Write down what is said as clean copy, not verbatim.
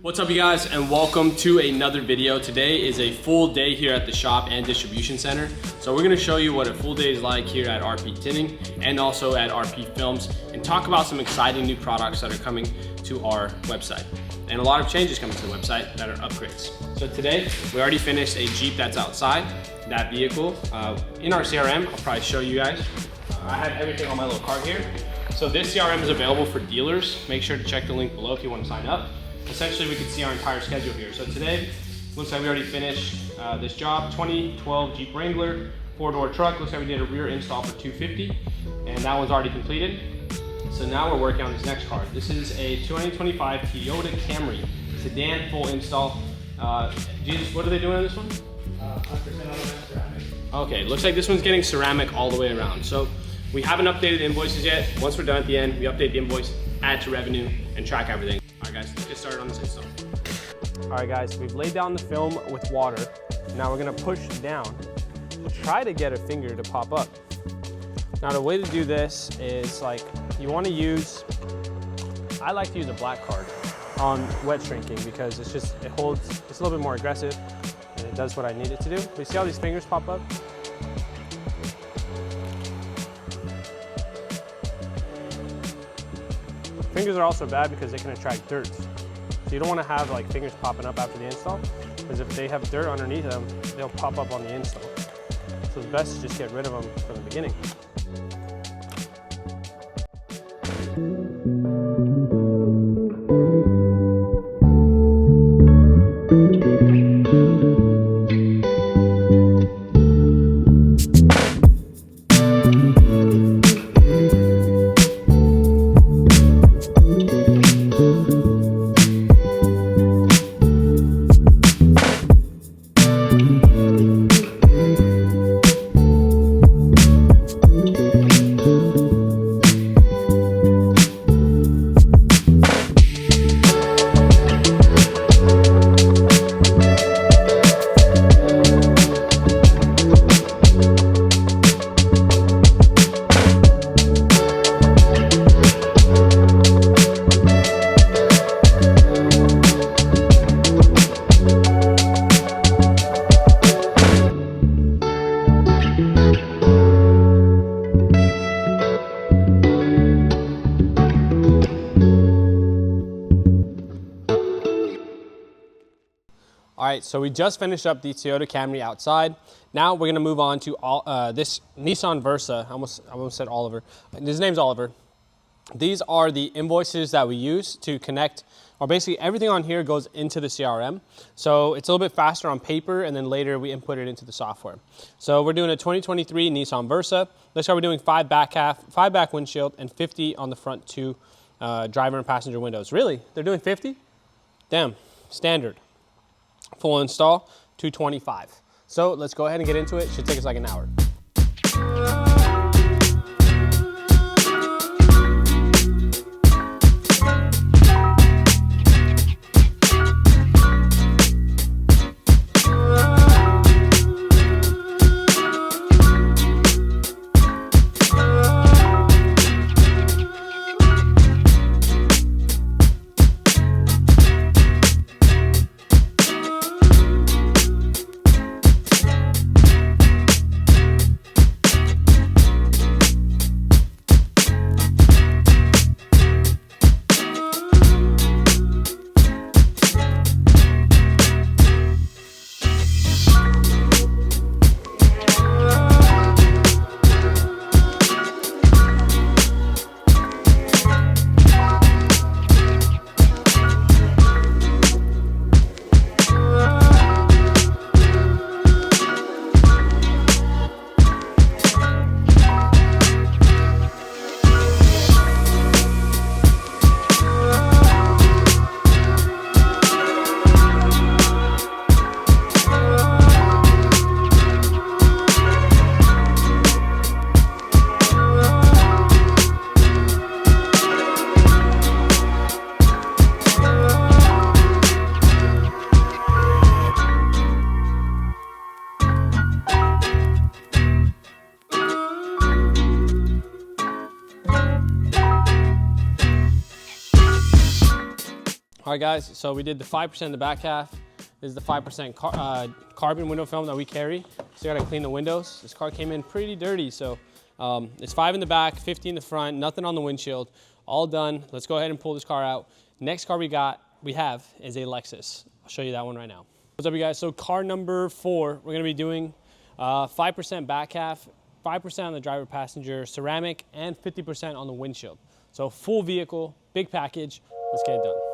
What's up you guys, and welcome to another video. Today is a full day here at the shop and distribution center. So we're gonna show you what a full day is like here at RP Tinting and also at RP Films, and talk about some exciting new products that are coming to our website. And a lot of changes coming to the website that are upgrades. So today, we already finished a Jeep that's outside. That vehicle, in our CRM, I'll probably show you guys. I have everything on my little cart here. So this CRM is available for dealers. Make sure to check the link below if you want to sign up. Essentially, we can see our entire schedule here. So today, looks like we already finished this job, 2012 Jeep Wrangler, 4-door truck. Looks like we did a rear install for $250, and that one's already completed. So now we're working on this next car. This is a 2025 Toyota Camry sedan full install. Jesus, what are they doing on this one? 100% ceramic. Okay, looks like this one's getting ceramic all the way around. So we haven't updated invoices yet. Once we're done at the end, we update the invoice, add to revenue, and track everything. All right guys, let's get started on this install. All right guys, we've laid down the film with water. Now we're gonna push down to try to get a finger to pop up. Now the way to do this is like, you wanna use, I like to use a black card on wet shrinking because it's just, it holds, it's a little bit more aggressive and it does what I need it to do. But you see how these fingers pop up? Fingers are also bad because they can attract dirt. So you don't want to have like fingers popping up after the install, because if they have dirt underneath them, they'll pop up on the install. So it's best to just get rid of them from the beginning. All right, so we just finished up the Toyota Camry outside. Now we're gonna move on to this Nissan Versa. I almost said Oliver. His name's Oliver. These are the invoices that we use to connect, or basically everything on here goes into the CRM. So it's a little bit faster on paper, and then later we input it into the software. So we're doing a 2023 Nissan Versa. Let's start. We're doing 5 back windshield, and 50 on the front 2 driver and passenger windows. Really? They're doing 50? Damn, standard. Full install, $225. So let's go ahead and get into it. Should take us like an hour. All right, guys, so we did the 5% in the back half. This is the 5% carbon window film that we carry. So you gotta clean the windows. This car came in pretty dirty, so it's 5 in the back, 50 in the front, nothing on the windshield. All done. Let's go ahead and pull this car out. Next car we have is a Lexus. I'll show you that one right now. What's up, you guys? So car number 4, we're gonna be doing 5% back half, 5% on the driver passenger, ceramic, and 50% on the windshield. So full vehicle, big package. Let's get it done.